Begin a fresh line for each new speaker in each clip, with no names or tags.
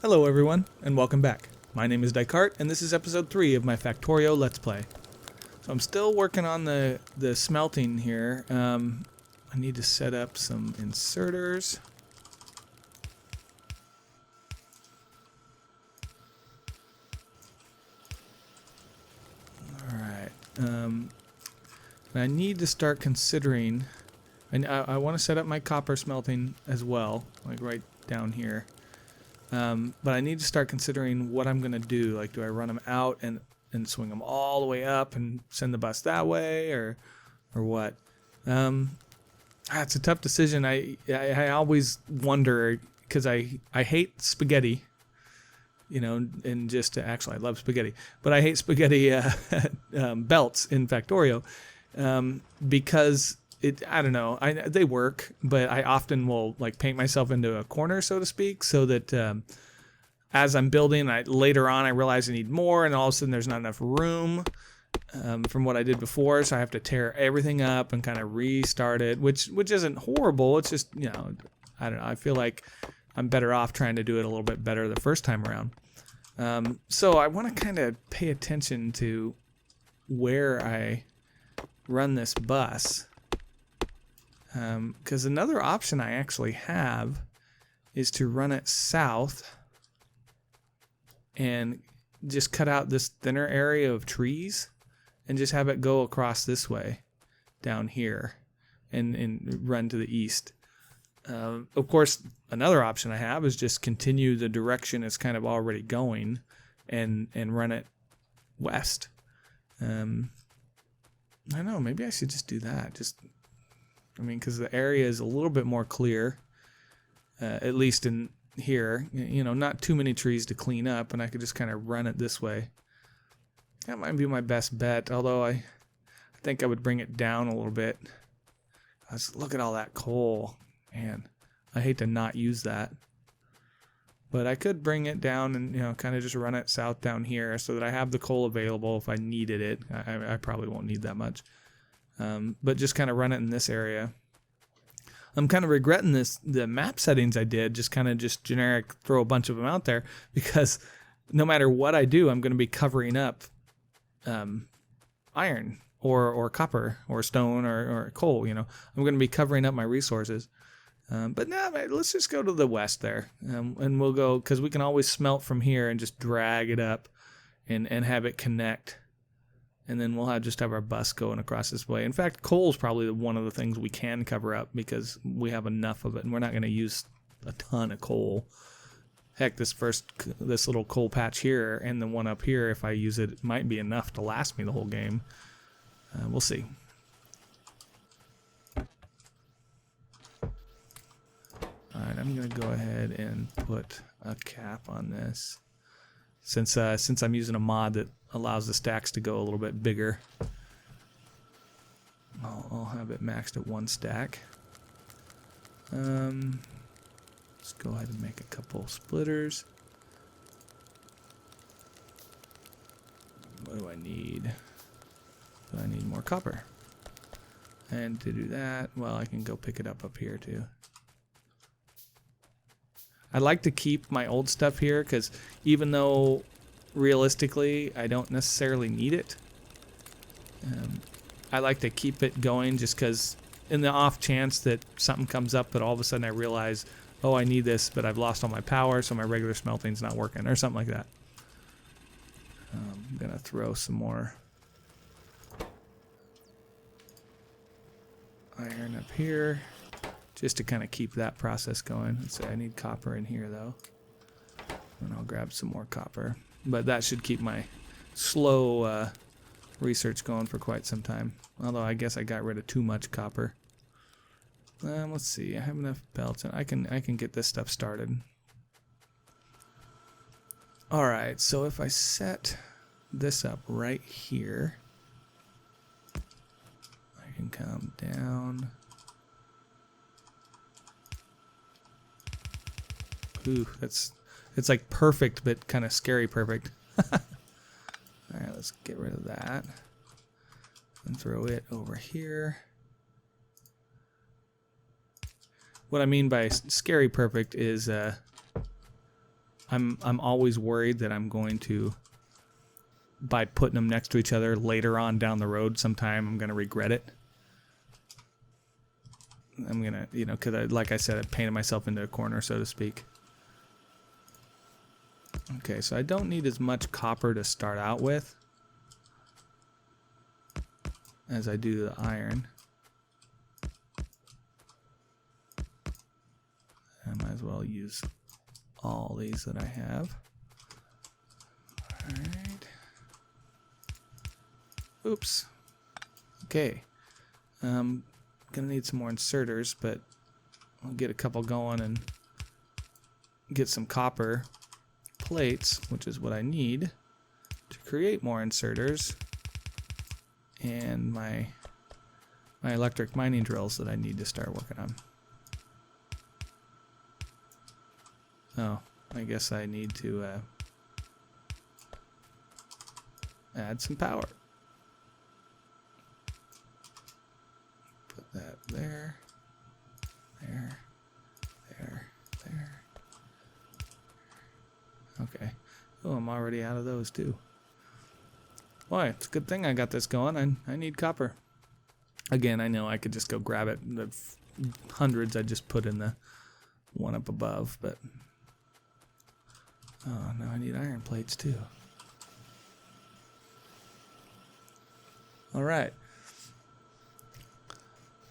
Hello everyone, and welcome back. My name is Dycart, and this is episode 3 of my Factorio Let's Play. So I'm still working on the smelting here. I need to set up some inserters. Alright, I need to start considering, and I want to set up my copper smelting as well, like right down here. But I need to start considering what I'm going to do. Like, do I run them out and swing them all the way up and send the bus that way, or what? It's a tough decision. I always wonder, because I hate spaghetti, you know, and just actually I love spaghetti, but I hate spaghetti belts in Factorio because I don't know. They work, but I often will like paint myself into a corner, so to speak, so that as I'm building, later on I realize I need more, and all of a sudden there's not enough room from what I did before, so I have to tear everything up and kind of restart it, which isn't horrible. It's just, you know, I don't know. I feel like I'm better off trying to do it a little bit better the first time around. So I want to kind of pay attention to where I run this bus. Because another option I actually have is to run it south and just cut out this thinner area of trees and just have it go across this way down here and run to the east. Of course, another option I have is just continue the direction it's kind of already going and run it west. I don't know, maybe I should just do that. Because the area is a little bit more clear, at least in here. You know, not too many trees to clean up, and I could just kind of run it this way. That might be my best bet, although I think I would bring it down a little bit. Let's look at all that coal. Man, I hate to not use that. But I could bring it down and, you know, kind of just run it south down here so that I have the coal available if I needed it. I probably won't need that much. But just kind of run it in this area. I'm kind of regretting the map settings I did, just generic throw a bunch of them out there, because no matter what I do, I'm going to be covering up iron or copper or stone or coal. You know, I'm going to be covering up my resources. But no, let's just go to the west there, and we'll go, because we can always smelt from here and just drag it up and have it connect. And then we'll just have our bus going across this way. In fact, coal is probably one of the things we can cover up because we have enough of it, and we're not going to use a ton of coal. Heck, this little coal patch here and the one up here, if I use it, might be enough to last me the whole game. We'll see. Alright, I'm going to go ahead and put a cap on this. Since I'm using a mod that allows the stacks to go a little bit bigger, I'll have it maxed at 1 stack. Let's go ahead and make a couple splitters. What do I need? Do I need more copper? And to do that, well, I can go pick it up here too. I like to keep my old stuff here because even though realistically I don't necessarily need it, I like to keep it going just because in the off chance that something comes up that all of a sudden I realize, oh, I need this, but I've lost all my power, so my regular smelting's not working or something like that. I'm going to throw some more iron up here, just to kind of keep that process going. Let's say I need copper in here though, and I'll grab some more copper. But that should keep my slow research going for quite some time. Although I guess I got rid of too much copper. Let's see. I have enough belts, and I can get this stuff started. All right. So if I set this up right here, I can come down. Ooh, it's like perfect, but kind of scary perfect. Alright, let's get rid of that. And throw it over here. What I mean by scary perfect is I'm always worried that I'm going to, by putting them next to each other later on down the road sometime, I'm going to regret it. I'm going to, because like I said, I painted myself into a corner, so to speak. Okay, so I don't need as much copper to start out with as I do the iron. I might as well use all these that I have. Alright. Oops. Okay. Gonna need some more inserters, but I'll get a couple going and get some copper plates, which is what I need to create more inserters, and my electric mining drills that I need to start working on. Oh, I guess I need to add some power. Put that there, there, there, there. Okay. Oh, I'm already out of those too. Boy, it's a good thing I got this going. I need copper. Again, I know I could just go grab it. The hundreds I just put in the one up above, but oh, now I need iron plates too. All right.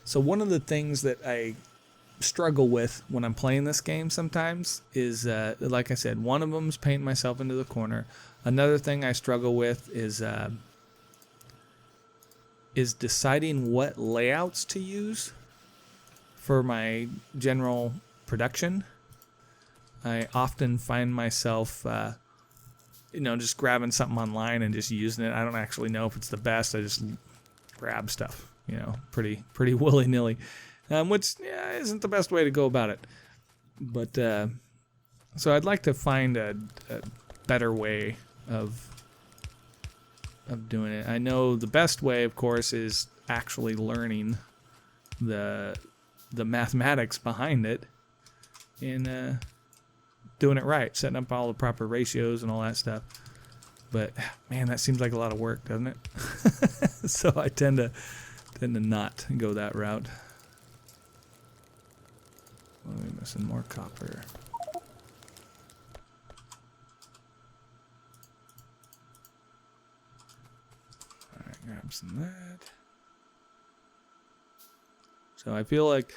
So one of the things that I struggle with when I'm playing this game sometimes is, like I said, one of them is painting myself into the corner. Another thing I struggle with is deciding what layouts to use for my general production. I often find myself, just grabbing something online and just using it. I don't actually know if it's the best. I just grab stuff, pretty willy-nilly, which isn't the best way to go about it. But so I'd like to find a better way of doing it. I know the best way, of course, is actually learning the mathematics behind it and doing it right, setting up all the proper ratios and all that stuff. But man, that seems like a lot of work, doesn't it? So I tend to not go that route. Well, we're missing more copper. Alright, grab some of that. So I feel like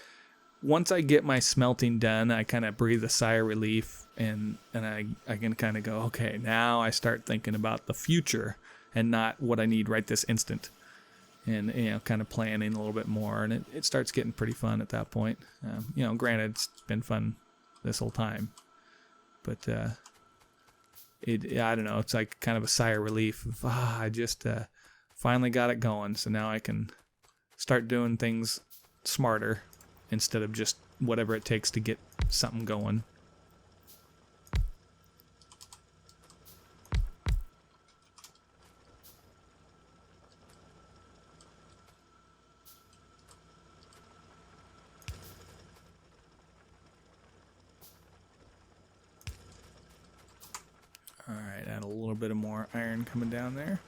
once I get my smelting done, I kind of breathe a sigh of relief, and I can kind of go, okay, now I start thinking about the future and not what I need right this instant. And, kind of planning a little bit more, and it starts getting pretty fun at that point. Granted, it's been fun this whole time, but I don't know, it's like kind of a sigh of relief of, I just finally got it going, so now I can start doing things smarter instead of just whatever it takes to get something going. Alright, add a little bit of more iron coming down there.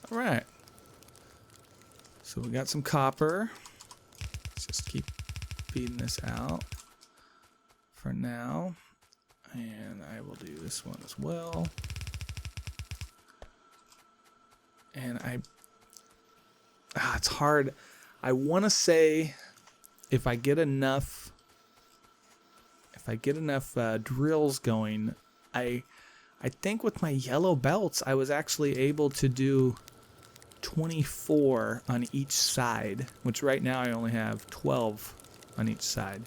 Alright, so we got some copper. Let's just keep feeding this out for now, and I will do this one as well. And it's hard. I want to say if I get enough drills going, I think with my yellow belts I was actually able to do 24 on each side, which right now I only have 12 on each side.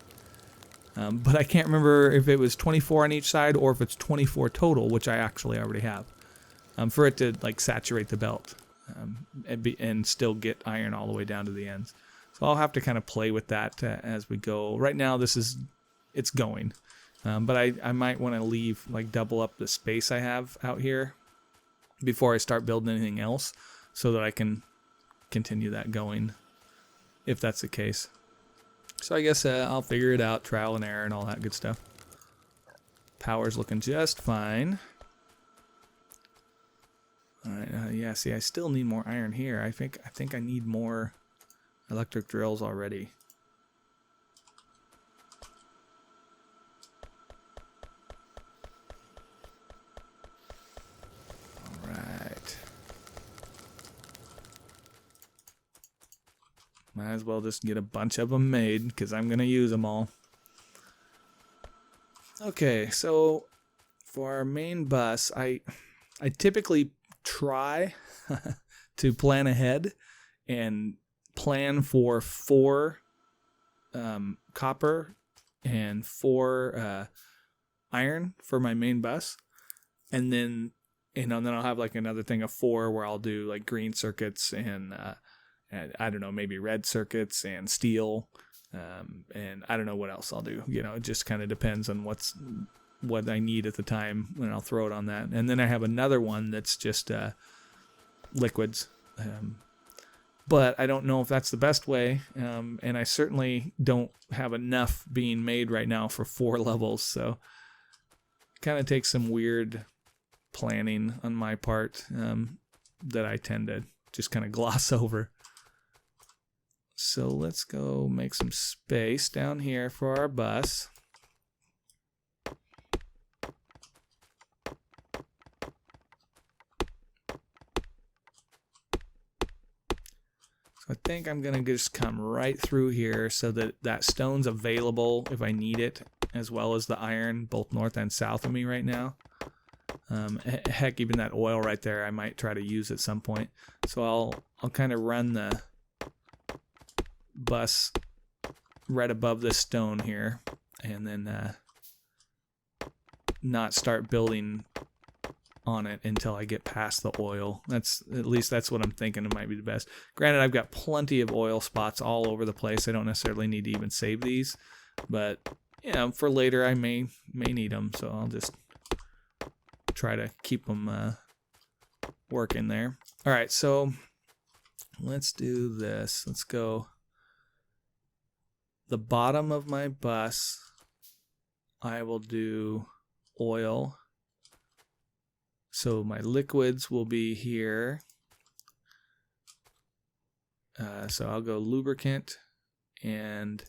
But I can't remember if it was 24 on each side or if it's 24 total, which I actually already have, for it to like saturate the belt and still get iron all the way down to the ends. So So I'll have to kind of play with that as we go. Right now, it's going. But I might want to leave, like, double up the space I have out here before I start building anything else, so that I can continue that going, if that's the case. So I guess I'll figure it out, trial and error and all that good stuff. Power's looking just fine. All right, yeah, see, I still need more iron here. I think I need more electric drills already. All right. Might as well just get a bunch of them made, because I'm going to use them all. Okay, so for our main bus, I typically try to plan ahead and plan for 4 copper and 4 iron for my main bus, and then then I'll have like another thing of 4 where I'll do like green circuits and I don't know, maybe red circuits and steel, and I don't know what else I'll do. It just kind of depends on what I need at the time, and I'll throw it on that. And then I have another one that's just liquids, but I don't know if that's the best way, and I certainly don't have enough being made right now for 4 levels, so it kind of takes some weird planning on my part that I tend to just kind of gloss over. So let's go make some space down here for our bus. I think I'm going to just come right through here so that stone's available if I need it, as well as the iron, both north and south of me right now. Heck, even that oil right there, I might try to use at some point. So I'll kind of run the bus right above this stone here, and then not start building on it until I get past the oil. At least that's what I'm thinking it might be the best. Granted, I've got plenty of oil spots all over the place. I don't necessarily need to even save these, but for later I may need them, so I'll just try to keep them working there. All right, so let's do this. Let's go the bottom of my bus. I will do oil. So my liquids will be here. So I'll go lubricant and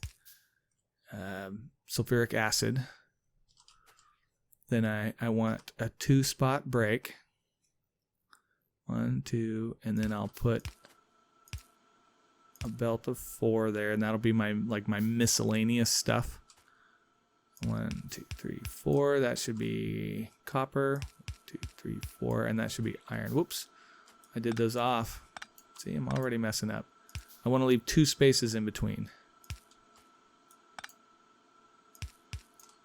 sulfuric acid. Then I want a 2-spot brake. 1, 2, and then I'll put a belt of 4 there, and that'll be my miscellaneous stuff. 1, 2, 3, 4. That should be copper. 2, 3, 4, and that should be iron. Whoops, I did those off. See, I'm already messing up. I want to leave 2 spaces in between.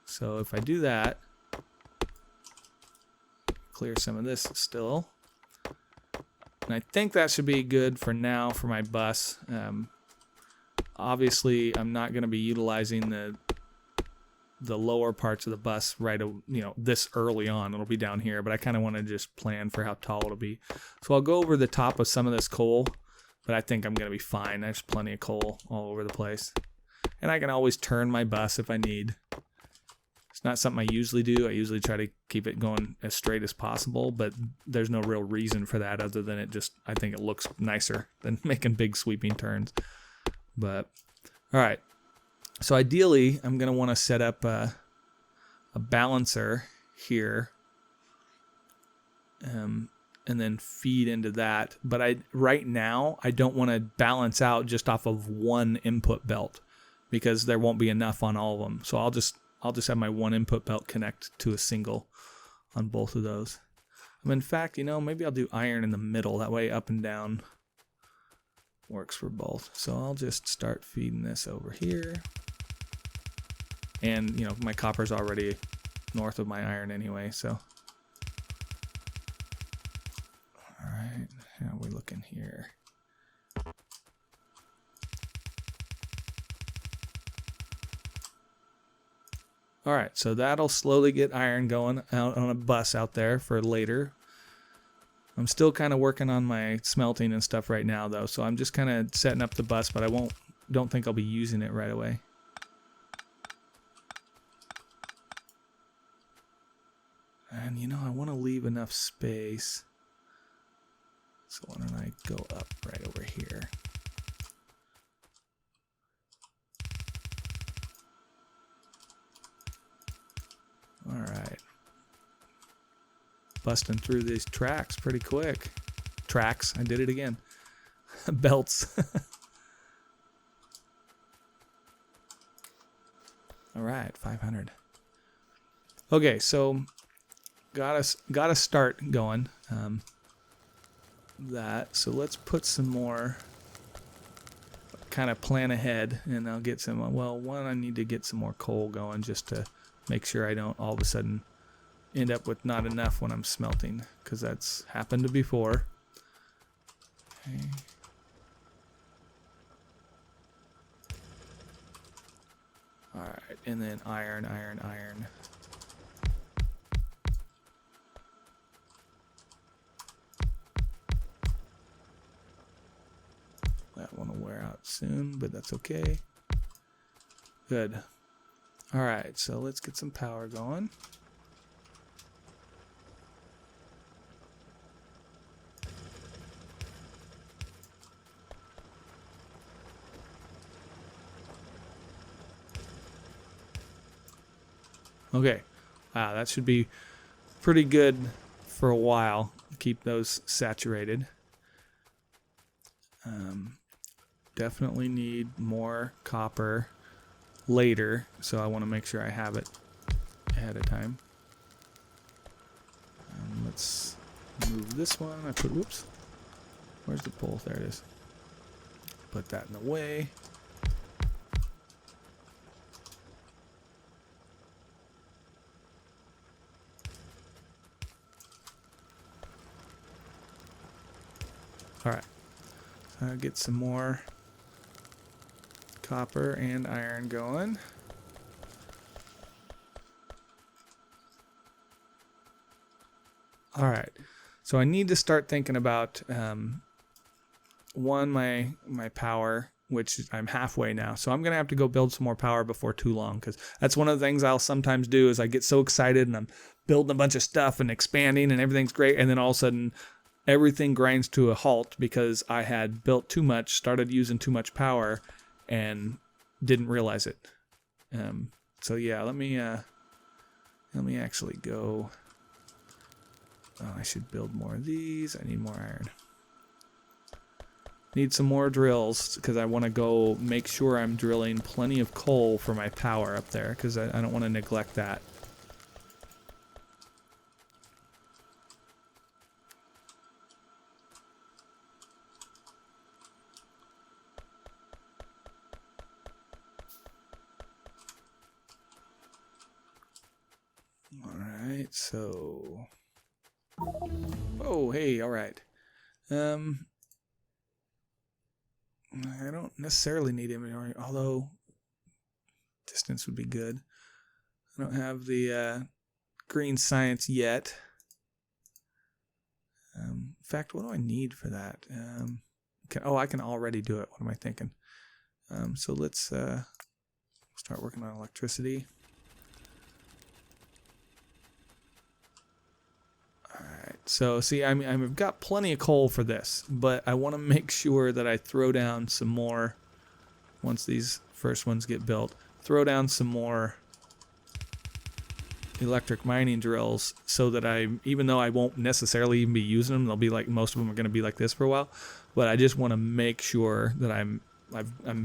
So if I do that, clear some of this still. And I think that should be good for now for my bus. Obviously, I'm not going to be utilizing the lower parts of the bus right, this early on. It'll be down here, but I kind of want to just plan for how tall it'll be. So I'll go over the top of some of this coal, but I think I'm going to be fine. There's plenty of coal all over the place. And I can always turn my bus if I need. It's not something I usually do. I usually try to keep it going as straight as possible, but there's no real reason for that other than I think it looks nicer than making big sweeping turns. But, all right. So ideally, I'm going to want to set up a balancer here, and then feed into that. But right now, I don't want to balance out just off of one input belt because there won't be enough on all of them. So I'll just have my one input belt connect to a single on both of those. In fact, maybe I'll do iron in the middle. That way up and down works for both. So I'll just start feeding this over here. And, my copper's already north of my iron anyway, so. All right, how are we looking here? All right, so that'll slowly get iron going out on a bus out there for later. I'm still kind of working on my smelting and stuff right now, though, so I'm just kind of setting up the bus, but don't think I'll be using it right away. And you know, I want to leave enough space. So why don't I go up right over here? All right. Busting through these tracks pretty quick. Tracks, I did it again. Belts. All right, 500. Okay, so got to start going. So let's put some more, kind of plan ahead, and I'll get some. Well, one, I need to get some more coal going just to make sure I don't all of a sudden end up with not enough when I'm smelting, because that's happened before. Okay. All right, and then iron. That one will wear out soon, but that's okay. Good. All right, so let's get some power going. Okay, wow, that should be pretty good for a while. Keep those saturated. Definitely need more copper later, so I want to make sure I have it ahead of time. Let's move this one. Whoops. Where's the pole? There it is. Put that in the way. All right. I'll get some more copper and iron going. All right, so I need to start thinking about my power, which I'm halfway now. So I'm gonna have to go build some more power before too long, because that's one of the things I'll sometimes do is I get so excited and I'm building a bunch of stuff and expanding and everything's great, and then all of a sudden everything grinds to a halt because I had built too much, started using too much power, and didn't realize it. So yeah, let me actually go. Oh, I should build more of these. I need more iron. Need some more drills because I want to go make sure I'm drilling plenty of coal for my power up there, because I don't want to neglect that. Alright, so... Oh, hey, alright. I don't necessarily need inventory, although distance would be good. I don't have the green science yet. In fact, what do I need for that? I can already do it. What am I thinking? So let's start working on electricity. Alright, so see, I've got plenty of coal for this, but I want to make sure that I throw down some more, once these first ones get built, throw down some more electric mining drills, so that even though I won't necessarily even be using them, they'll be like, most of them are going to be like this for a while, but I just want to make sure that I'm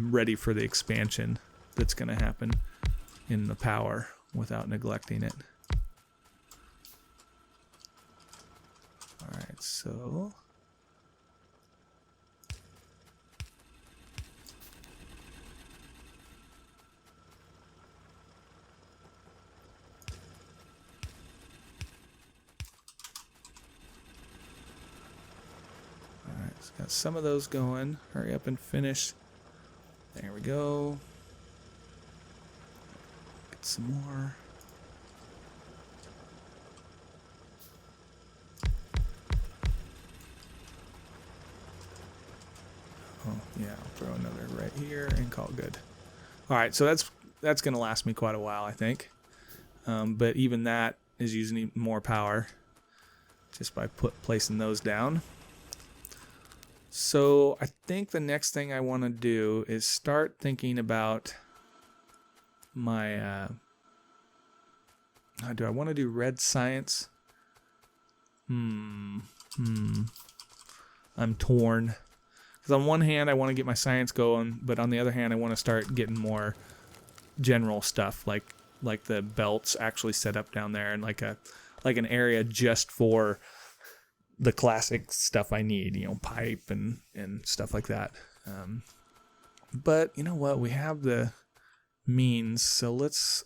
ready for the expansion that's going to happen in the power without neglecting it. Alright, so... Alright, so got some of those going. Hurry up and finish. There we go. Get some more. Yeah, I'll throw another right here and call it good. All right, so that's going to last me quite a while, I think. But even that is using more power just by placing those down. So I think the next thing I want to do is start thinking about my... do I want to do red science? I'm torn. Because on one hand, I want to get my science going, but on the other hand, I want to start getting more general stuff, like the belts actually set up down there, and like an area just for the classic stuff I need, pipe and stuff like that. But you know what? We have the means, so let's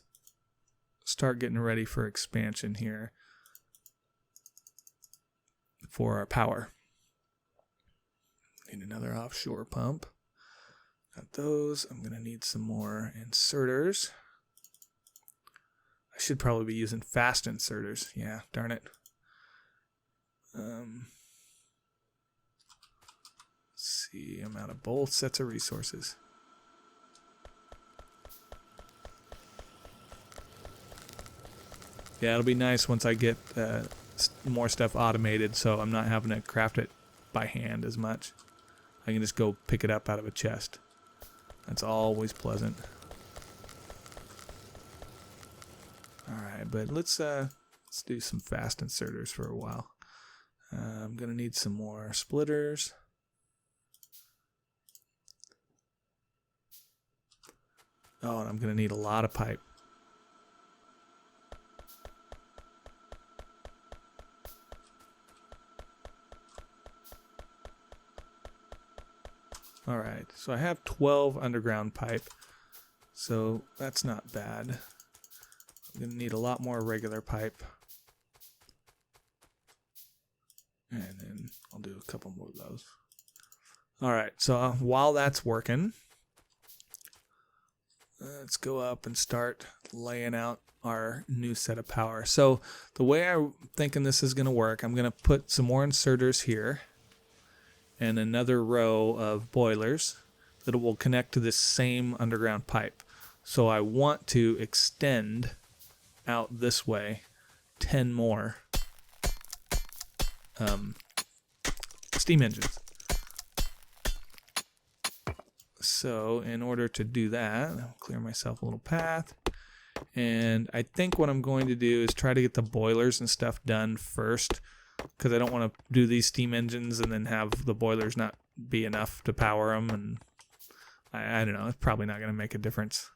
start getting ready for expansion here for our power. Need another offshore pump. Got those. I'm going to need some more inserters. I should probably be using fast inserters. Yeah, darn it. Let's see. I'm out of both sets of resources. Yeah, it'll be nice once I get more stuff automated, so I'm not having to craft it by hand as much. I can just go pick it up out of a chest. That's always pleasant. Alright, but let's do some fast inserters for a while. I'm going to need some more splitters. Oh, and I'm going to need a lot of pipe. Alright, so I have 12 underground pipe, so that's not bad. I'm going to need a lot more regular pipe. And then I'll do a couple more of those. Alright, so while that's working, let's go up and start laying out our new set of power. So the way I'm thinking this is going to work, I'm going to put some more inserters here and another row of boilers that will connect to this same underground pipe. So I want to extend out this way 10 more steam engines. So in order to do that, I'll clear myself a little path. And I think what I'm going to do is try to get the boilers and stuff done first, because I don't want to do these steam engines and then have the boilers not be enough to power them. And I don't know, it's probably not going to make a difference.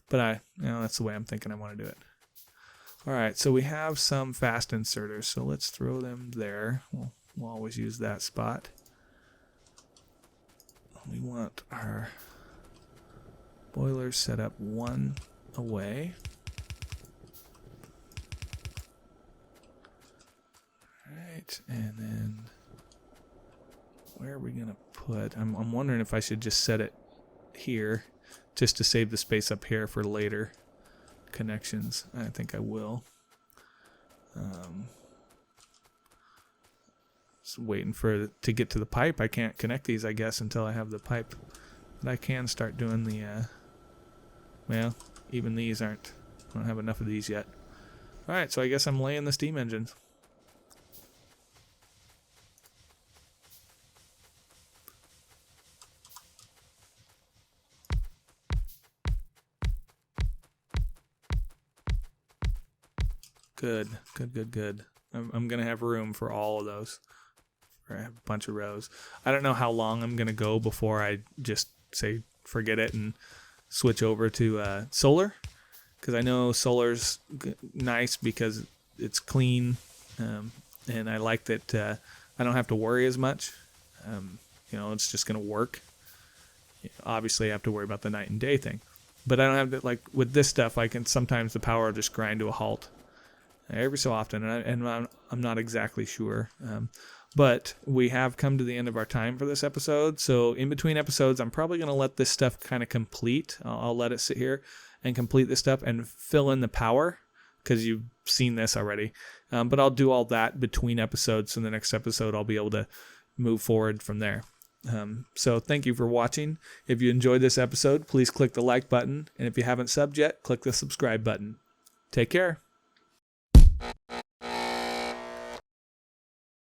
But that's the way I'm thinking I want to do it. All right, so we have some fast inserters, so let's throw them there. We'll always use that spot. We want our boilers set up one away. Alright, and then where are we going to put? I'm wondering if I should just set it here just to save the space up here for later connections. I think I will. Just waiting to get to the pipe. I can't connect these, I guess, until I have the pipe. But I can start doing the, well, even these I don't have enough of these yet. Alright, so I guess I'm laying the steam engines. Good. I'm going to have room for all of those. I have a bunch of rows. I don't know how long I'm going to go before I just say forget it and switch over to solar. Because I know solar's nice because it's clean. And I like that I don't have to worry as much. It's just going to work. Obviously, I have to worry about the night and day thing. But I don't have to, like, with this stuff, sometimes the power will just grind to a halt. Every so often, and I'm not exactly sure. But we have come to the end of our time for this episode. So in between episodes, I'm probably going to let this stuff kind of complete. I'll let it sit here and complete this stuff and fill in the power, because you've seen this already. But I'll do all that between episodes. So in the next episode, I'll be able to move forward from there. So thank you for watching. If you enjoyed this episode, please click the like button. And if you haven't subbed yet, click the subscribe button. Take care.